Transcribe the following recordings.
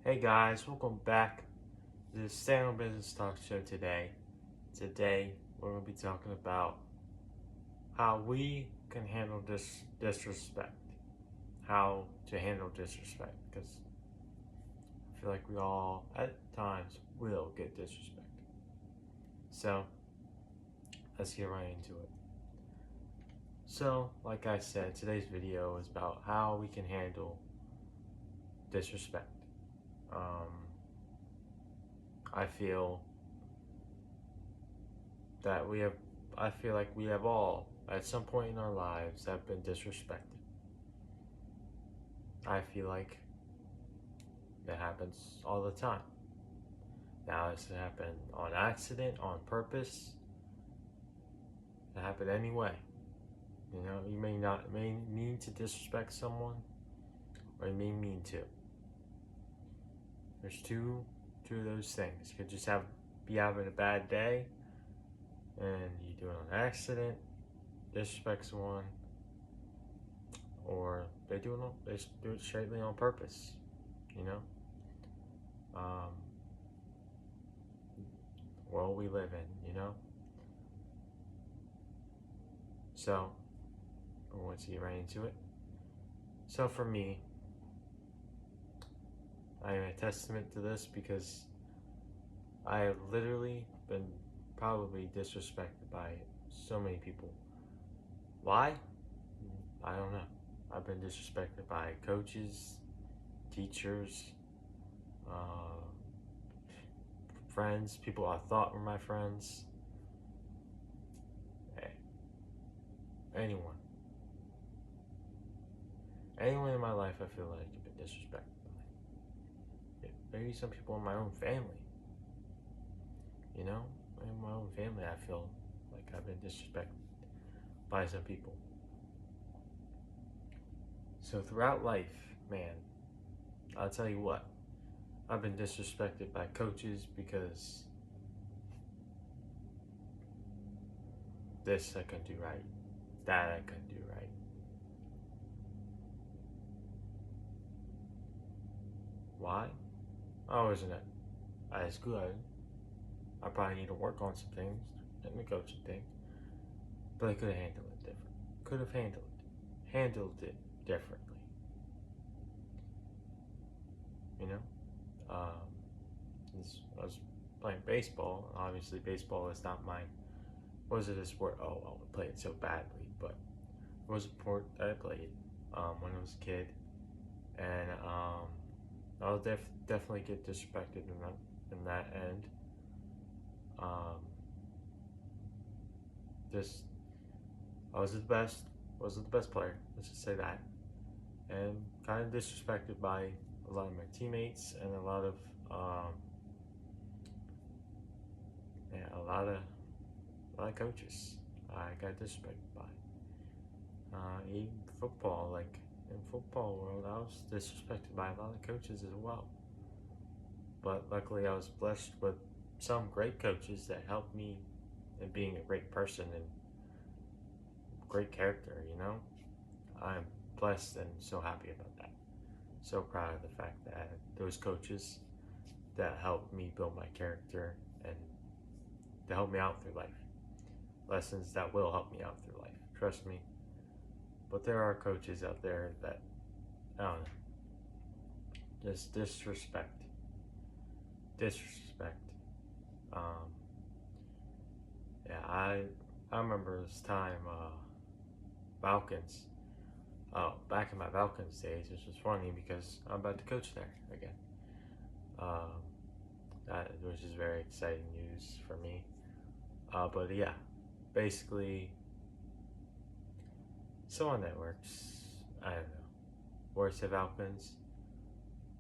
Hey guys, welcome back to the Stay on Business Talk Show today. Today, we're going to be talking about how we can handle disrespect. How to handle disrespect. Because I feel like we all, at times, will get disrespected. So, let's get right into it. So, like I said, today's video is about how we can handle disrespect. I feel that I feel like we have all, at some point in our lives, have been disrespected. I feel like it happens all the time. Now, does it happen on accident, on purpose? It happen anyway. You know, you may mean to disrespect someone, or you may mean to. There's two of those things. You could just be having a bad day, and you do it on accident, disrespect someone, or they do it straightly on purpose. You know, um, world we live in. You know, so I want to get right into it. So for me, I am a testament to this because I have literally been probably disrespected by so many people. Why? I don't know. I've been disrespected by coaches, teachers, uh, friends, people I thought were my friends, anyone. Anyone in my life I feel like I've been disrespected by. Maybe some people in my own family. You know? In my own family I feel like I've been disrespected by some people. So throughout life, man, I'll tell you what, I've been disrespected by coaches because this I couldn't do right, that I couldn't do right. Why? I wasn't as good. I probably need to work on some things in the coaching thing, but I could have handled it different. Could have handled it differently. You know, I was playing baseball. Obviously, baseball is not my was it a sport? Oh, well, I played it so badly, but it was a sport that I played when I was a kid, and I'll definitely get disrespected in that end. Um, just I wasn't the best player. Let's just say that, and kind of disrespected by a lot of my teammates and a lot of yeah, a lot of coaches. I got disrespected by. Even football, like in football world, I was disrespected by a lot of coaches as well. But luckily, I was blessed with some great coaches that helped me in being a great person and great character. You know, I'm blessed and so happy about that. So proud of the fact that those coaches that helped me build my character and to help me out through life. Lessons that will help me out through life. Trust me. But there are coaches out there that I don't know, just disrespect. Um, yeah, I remember this time Falcons. Oh, back in my Falcons days, which was funny because I'm about to coach there again. Um, that which is very exciting news for me. But yeah, basically, someone that works, I don't know, works at Falcons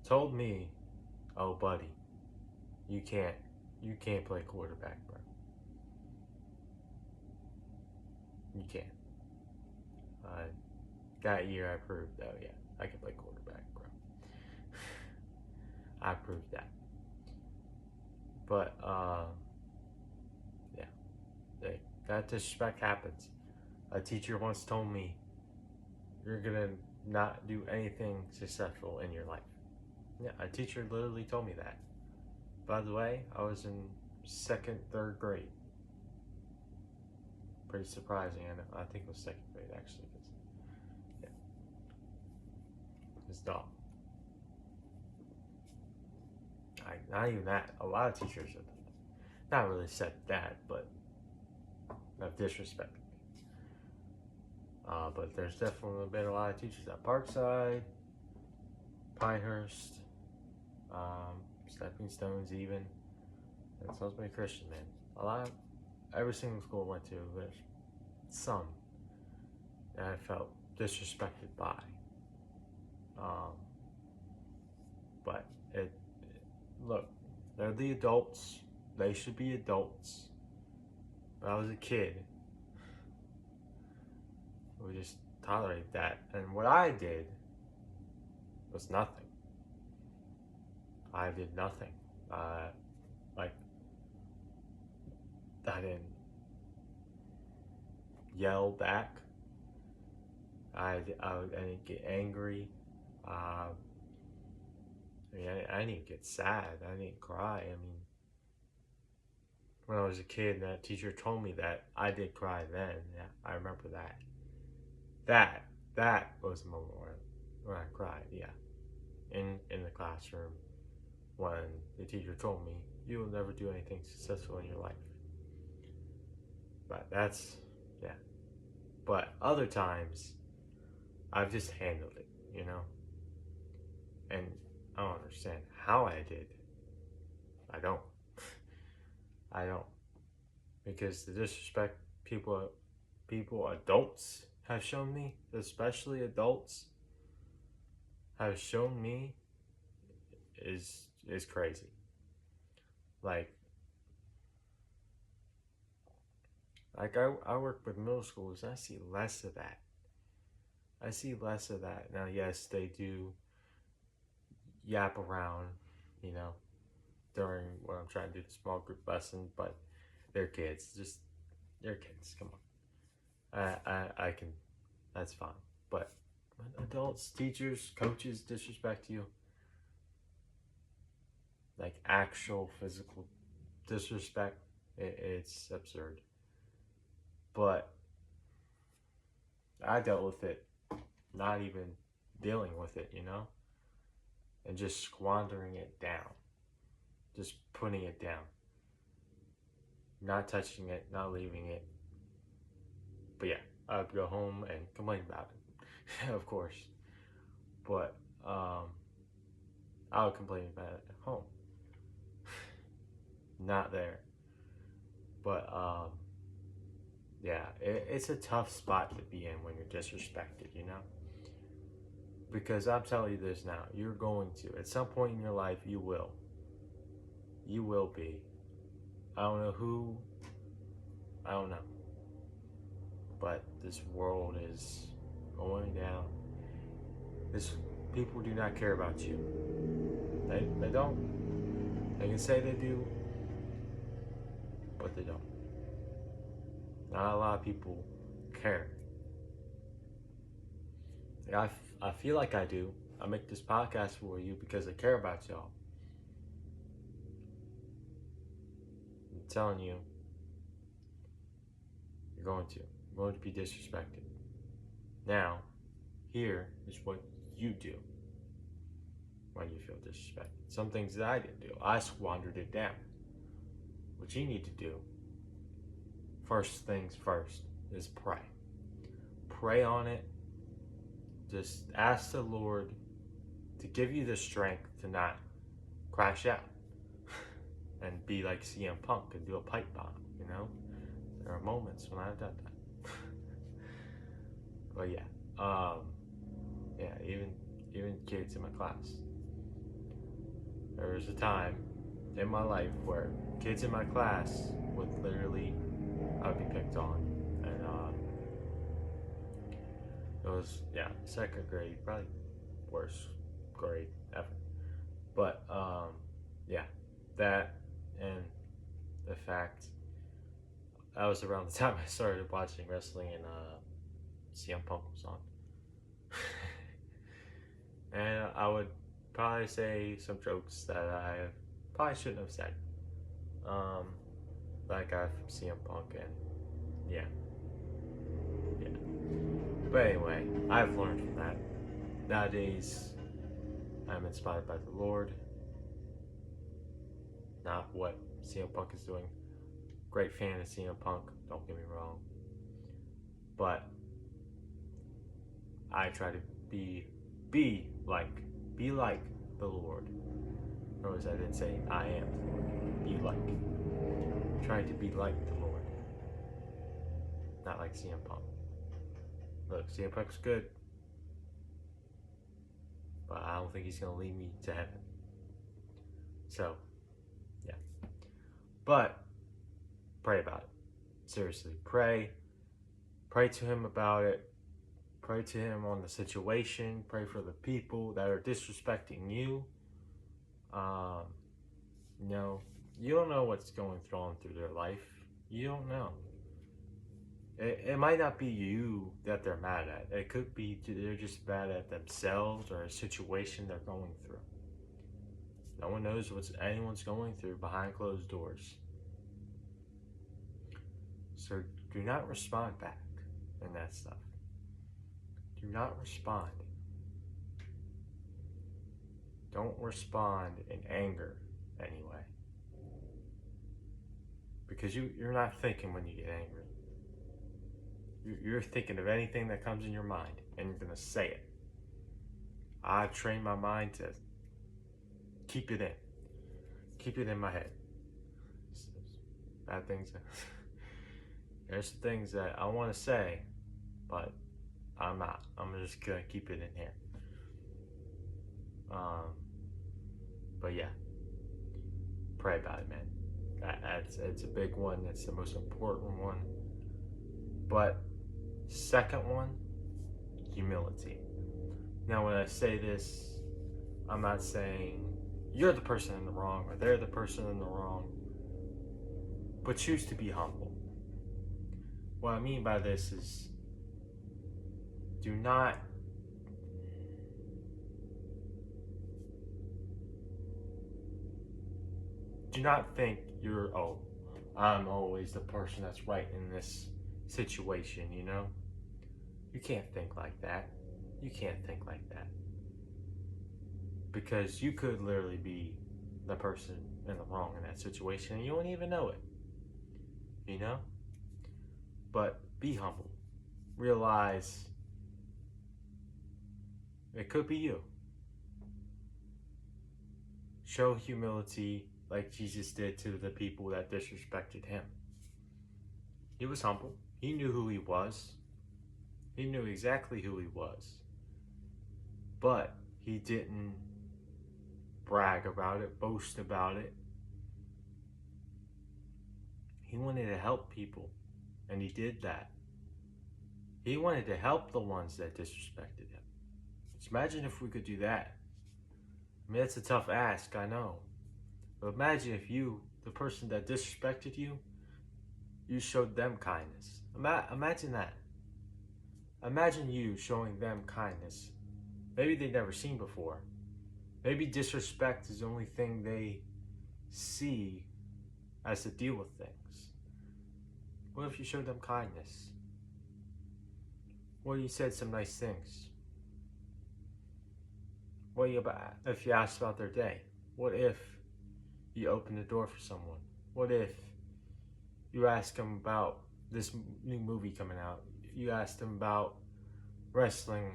told me, "Oh, buddy, you can't you can't play quarterback, bro. You can't." Uh, that year I proved, oh yeah, I can play quarterback, bro. I proved that. But yeah, that disrespect happens. A teacher once told me, "You're gonna not do anything successful in your life Yeah, a teacher literally told me that. By the way, I was in second, third grade. Pretty surprising, and I think it was second grade actually. Yeah, it's dumb. Not even that. A lot of teachers have not really said that, but have disrespected me. But there's definitely been a lot of teachers at Parkside, Pinehurst, Stepping Stones, even. And Salisbury Christian, man. A lot of, every single school I went to, there's some that I felt disrespected by. Um, but look, they're the adults. They should be adults. When I was a kid, we just tolerate that. And what I did was nothing. I did nothing. Like, I didn't yell back. I didn't get angry. I mean, I didn't get sad. I didn't cry. I mean, when I was a kid, that teacher told me that I did cry then. Yeah, I remember that. That was the moment when I cried. Yeah, in the classroom when the teacher told me you will never do anything successful in your life. But that's yeah. But other times, I've just handled it, and I don't understand how I did. I don't. I don't, because the disrespect adults have shown me, especially adults, have shown me is crazy. Like I work with middle schools. I see less of that. I see less of that. Now, yes, they do yap around, you know, during when I'm trying to do the small group lesson, but they're kids. Just they're kids. Come on. I can. That's fine. But when adults, teachers, coaches disrespect you, like actual physical disrespect, it's absurd. But I dealt with it, not even dealing with it, and just squandering it down, just putting it down, not touching it, not leaving it. But yeah, I'd go home and complain about it, of course. But I would complain about it at home, not there. But yeah, it's a tough spot to be in when you're disrespected, Because I'm telling you this now, you're going to. At some point in your life, you will. You will be. I don't know who. I don't know. But this world is going down. People do not care about you. They don't. They can say they do, but they don't. Not a lot of people care. I feel like I do. I make this podcast for you because I care about y'all. I'm telling you, you're going to be disrespected. Now, here is what you do when you feel disrespected. Some things that I didn't do. I squandered it down. What you need to do, first things first, is pray. Pray on it. Just ask the Lord to give you the strength to not crash out and be like CM Punk and do a pipe bomb, There are moments when I've done that. But yeah, even kids in my class. There was a time in my life where kids in my class would literally, I would be picked on, and it was second grade, probably worst grade ever. But yeah, that and the fact that was around the time I started watching wrestling and CM Punk was on. And I would probably say some jokes that I probably shouldn't have said. Um, like I've CM Punk and yeah, yeah. But anyway, I've learned from that. Nowadays, I'm inspired by the Lord, not what CM Punk is doing. Great fan of CM Punk, don't get me wrong. But I try to be like the Lord. Notice I didn't say I am the Lord. Be like. Try to be like the Lord. Not like CM Punk. Look, CM Punk's good, but I don't think he's gonna lead me to heaven. So, yeah. But pray about it. Seriously, pray. Pray to him about it. Pray to him on the situation. Pray for the people that are disrespecting you. You know, you don't know what's going on through their life. You don't know. It might not be you that they're mad at. It could be they're just mad at themselves or a situation they're going through. No one knows what anyone's going through behind closed doors. So do not respond back in that stuff. Do not respond. Don't respond in anger anyway. Because you're not thinking when you get angry. You're thinking of anything that comes in your mind and you're going to say it. I've trained my mind to keep it in. Keep it in my head. Bad things. There's some things that I want to say, but I'm not. I'm just going to keep it in here. But yeah, pray about it, man. It's a big one. It's the most important one. But second one, humility. Now, when I say this, I'm not saying you're the person in the wrong or they're the person in the wrong, but choose to be humble. What I mean by this is do not think I'm always the person that's right in this situation, you know? You can't think like that. You can't think like that. Because you could literally be the person in the wrong in that situation and you won't even know it. You know? But be humble. Realize it could be you. Show humility like Jesus did to the people that disrespected him. He was humble. He knew who he was. He knew exactly who he was. But he didn't brag about it, boast about it. He wanted to help people, and he did that. He wanted to help the ones that disrespected him. Just imagine if we could do that. I mean, it's a tough ask, I know. But imagine if you, the person that disrespected you, you showed them kindness. Imagine that. Imagine you showing them kindness. Maybe they've never seen before. Maybe disrespect is the only thing they see as to deal with things. What if you showed them kindness? What if you said some nice things? What if you asked about their day? What if you opened the door for someone? What if you asked them about this new movie coming out? You asked them about wrestling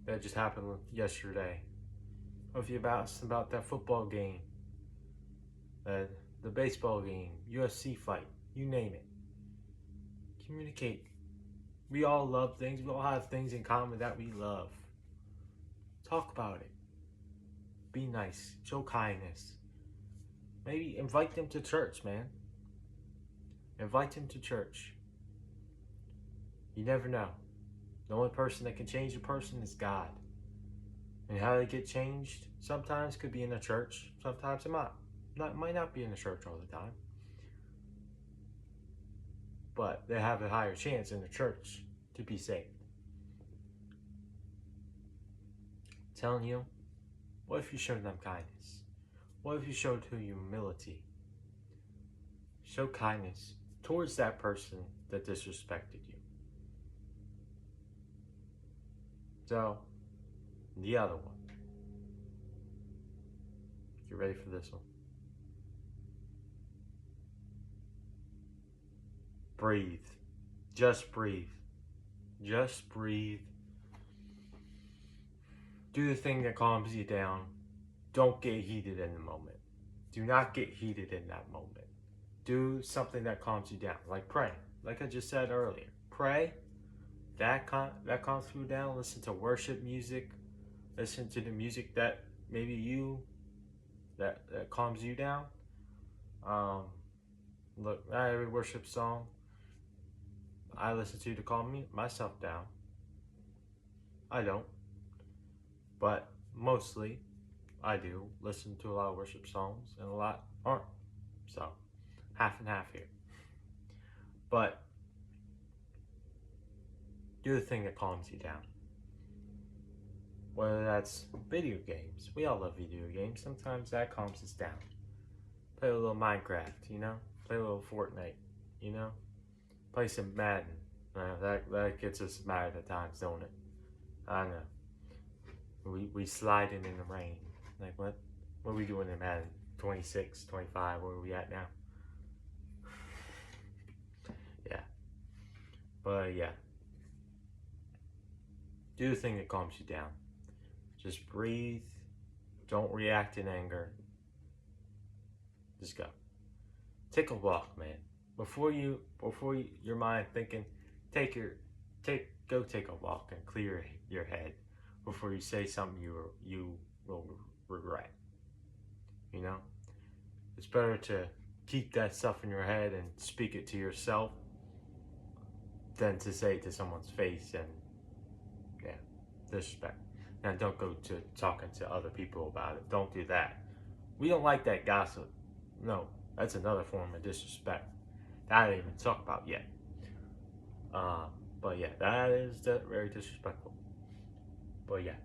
that just happened yesterday. Or if you asked them about that football game, the baseball game, UFC fight, you name it. Communicate. We all love things. We all have things in common that we love. Talk about it. Be nice. Show kindness. Maybe invite them to church, man. Invite them to church. You never know. The only person that can change a person is God. And how they get changed sometimes could be in a church. Sometimes it might not be in the church all the time. But they have a higher chance in the church to be saved. I'm telling you, What if you showed them kindness? What if you showed humility? Show kindness towards that person that disrespected you. So, the other one. You ready for this one? Breathe. Just breathe. Just breathe. Do the thing that calms you down. Don't get heated in the moment. Do not get heated in that moment. Do something that calms you down, like pray. Like I just said earlier, pray. That calms you down. Listen to worship music. Listen to the music that maybe that calms you down. Look, not every worship song I listen to calm myself down. I don't, but mostly I do listen to a lot of worship songs, and a lot aren't. So, half and half here. But do the thing that calms you down. Whether that's video games. We all love video games. Sometimes that calms us down. Play a little Minecraft, you know? Play a little Fortnite, you know? Play some Madden. That gets us mad at times, don't it? I know. We sliding in the rain. Like, what? What are we doing in Madden? 26, 25, where are we at now? Yeah. But yeah. Do the thing that calms you down. Just breathe. Don't react in anger. Just go. Take a walk, man. Before your mind thinking, go take a walk and clear your head before you say something you will regret. You know? It's better to keep that stuff in your head and speak it to yourself than to say it to someone's face and disrespect. Now don't go to talking to other people about it. Don't do that. We don't like that gossip. No, that's another form of disrespect that I didn't even talk about yet. But yeah, that is very disrespectful. But yeah.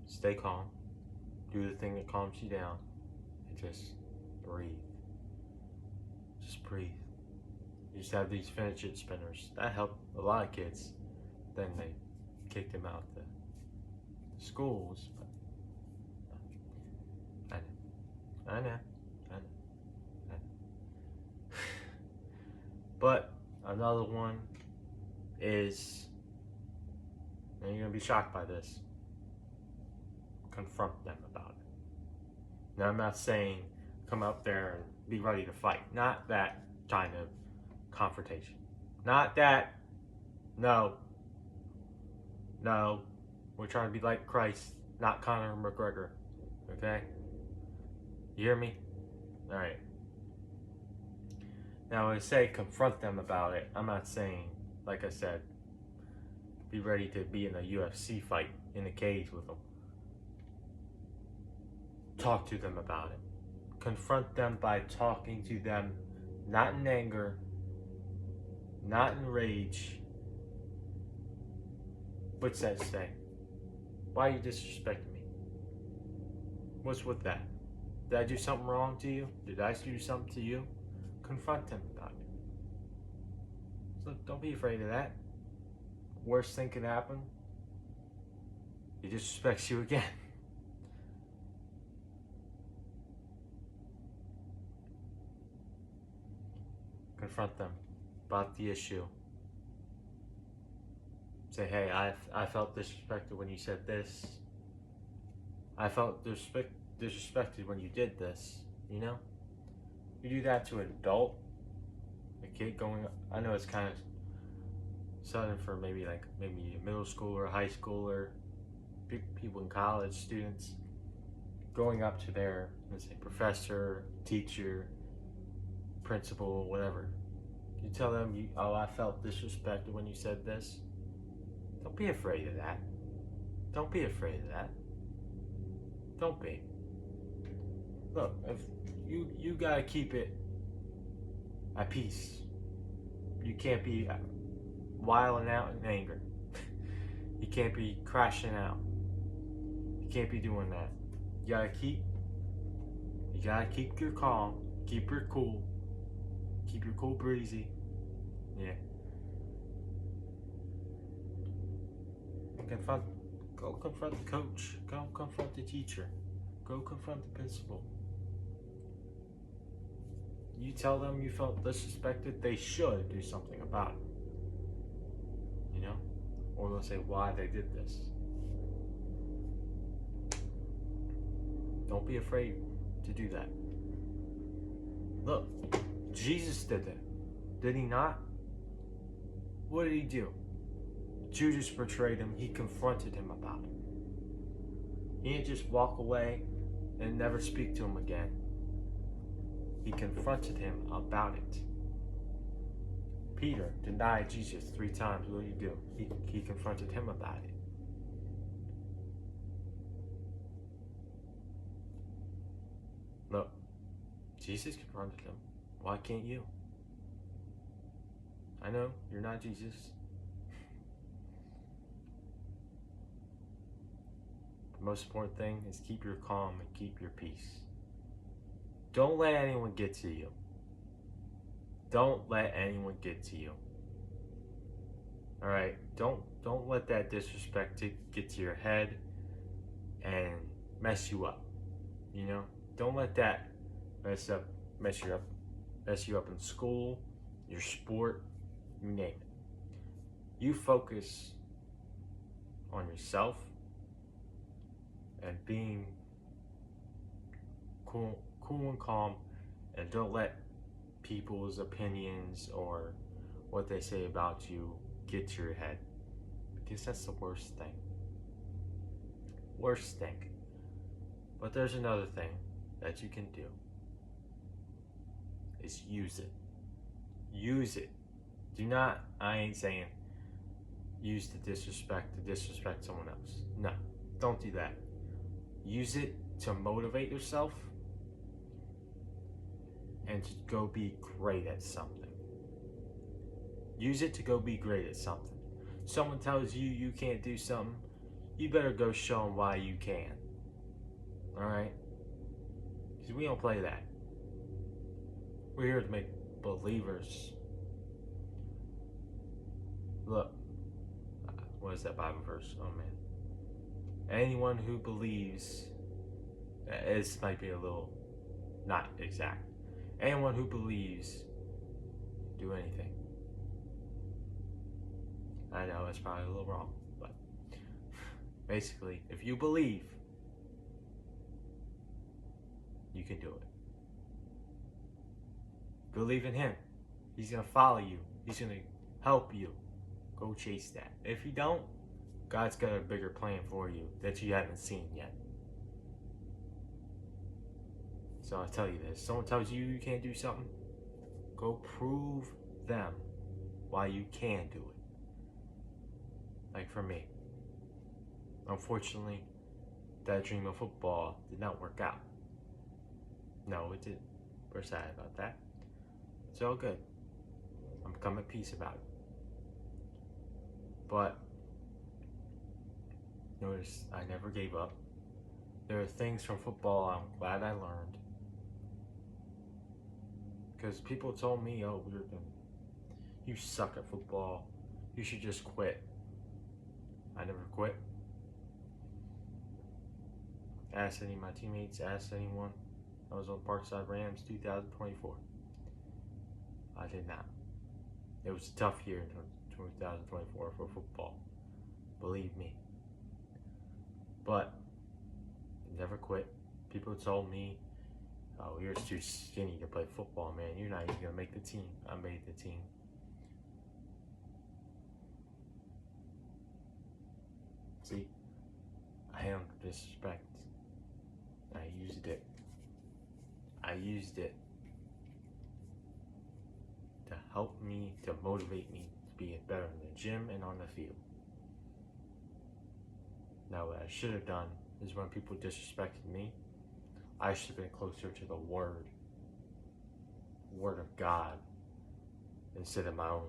Stay calm. Do the thing that calms you down. And just breathe. Just breathe. You used to have these fidget spinners. That helped a lot of kids. Then they kicked them out the schools. But I know. But another one is, and you're going to be shocked by this, confront them about it. Now, I'm not saying come up there and be ready to fight. Not that kind of confrontation. Not that. No. We're trying to be like Christ, not Conor McGregor. Okay? You hear me? Alright. Now, when I say confront them about it, I'm not saying, like I said, be ready to be in a UFC fight in a cage with them. Talk to them about it. Confront them by talking to them, not in anger, not in rage. What's that say? Why are you disrespecting me? What's with that? Did I do something wrong to you? Did I do something to you? Confront them about it. So don't be afraid of that. Worst thing can happen. He disrespects you again. Confront them about the issue. Say, hey, I felt disrespected when you said this. I felt disrespected when you did this. You know? You do that to an adult, a kid going, I know it's kind of sudden for maybe a middle schooler, high schooler, people in college, students, going up to their, let's say, professor, teacher, principal, whatever. You tell them, I felt disrespected when you said this. Don't be afraid of that. Don't be afraid of that. Don't be. Look, if you gotta keep it at peace. You can't be wilding out in anger. You can't be crashing out. You can't be doing that. You gotta keep your calm, keep your cool, keep your cool breezy. Yeah. Confront, go confront the coach. Go confront the teacher. Go confront the principal. You tell them you felt disrespected, they should do something about it. You know? Or they'll say why they did this. Don't be afraid to do that. Look, Jesus did that. Did he not? What did he do? Judas betrayed him. He confronted him about it. He didn't just walk away and never speak to him again. He confronted him about it. Peter denied Jesus 3 times. What did he do? He confronted him about it. Look, Jesus confronted him. Why can't you? I know you're not Jesus. The most important thing is keep your calm and keep your peace. Don't let anyone get to you. Don't let anyone get to you. All right? Don't let that disrespect get to your head and mess you up. You know? Don't let that mess you up in school, your sport, you name it. You focus on yourself and being cool and calm, and don't let people's opinions or what they say about you get to your head, because that's the worst thing. Worst thing. But there's another thing that you can do, is use it. Use it. Do not, I ain't saying use to disrespect someone else. No, don't do that. Use it to motivate yourself and to go be great at something. Use it to go be great at something. Someone tells you you can't do something, you better go show them why you can. Alright? Because we don't play that. We're here to make believers. Look, what is that Bible verse? Oh man. Anyone who believes, this might be a little not exact. Anyone who believes, do anything. I know it's probably a little wrong, but basically, if you believe, you can do it. Believe in him. He's going to follow you. He's going to help you. Go chase that. If you don't, God's got a bigger plan for you that you haven't seen yet. So I tell you this, someone tells you you can't do something, go prove them why you can do it. Like for me, unfortunately, that dream of football did not work out. No, it didn't. We're sad about that. It's all good. I'm becoming at peace about it. But notice I never gave up. There are things from football I'm glad I learned. Because people told me, oh, you suck at football. You should just quit. I never quit. Ask any of my teammates, ask anyone. I was on Parkside Rams 2024. I did not. It was a tough year in 2024 for football. Believe me. But never quit. People told me, oh, you're too skinny to play football, man. You're not even going to make the team. I made the team. See, I handled disrespect. I used it. I used it to help me, to motivate me to be better in the gym and on the field. Now, what I should have done is when people disrespected me, I should have been closer to the Word of God, instead of my own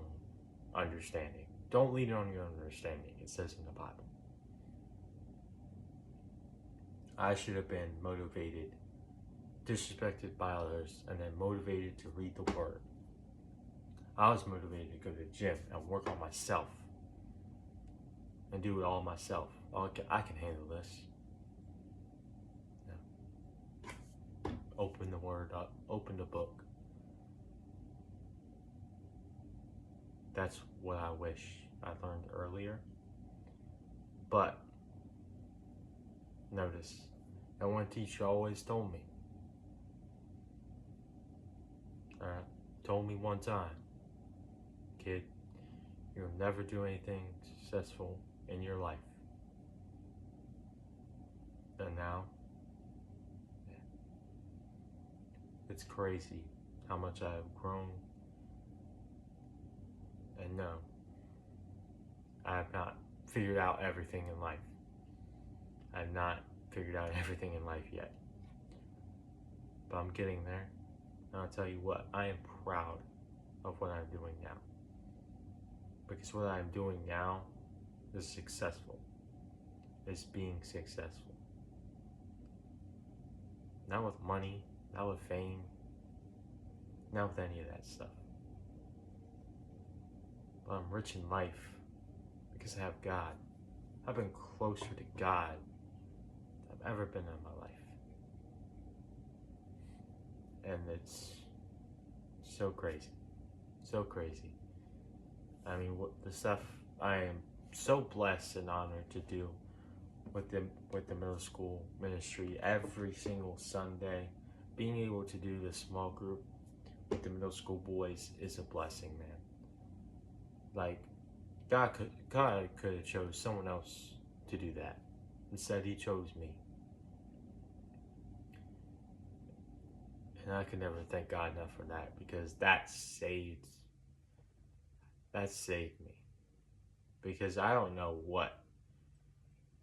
understanding. Don't lean on your understanding, it says in the Bible. I should have been motivated, disrespected by others, and then motivated to read the Word. I was motivated to go to the gym and work on myself and do it all myself. I can handle this. Yeah. Open the Word up, open the book. That's what I wish I learned earlier. But notice that one teacher always told me, told me one time, kid, you'll never do anything successful in your life. And now, it's crazy how much I have grown. And no, I have not figured out everything in life. I have not figured out everything in life yet. But I'm getting there. And I'll tell you what, I am proud of what I'm doing now. Because what I'm doing now is successful. Is being successful. Not with money, not with fame, not with any of that stuff. But I'm rich in life because I have God. I've been closer to God than I've ever been in my life. And it's so crazy. So crazy. I mean, the stuff I am so blessed and honored to do with the middle school ministry every single Sunday. Being able to do this small group with the middle school boys is a blessing, man. Like, God could have chose someone else to do that. Instead, He chose me. And I can never thank God enough for that, because that saved me. Because I don't know what,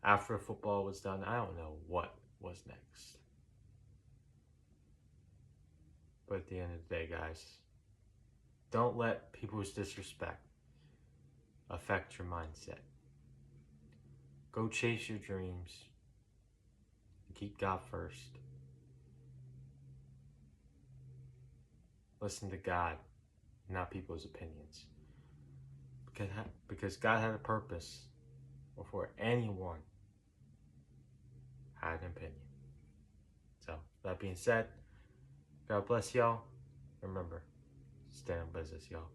after football was done, I don't know what was next. But at the end of the day, guys, don't let people's disrespect affect your mindset. Go chase your dreams and keep God first. Listen to God, not people's opinions. Because God had a purpose before anyone had an opinion. So, that being said, God bless y'all. Remember, stay in business, y'all.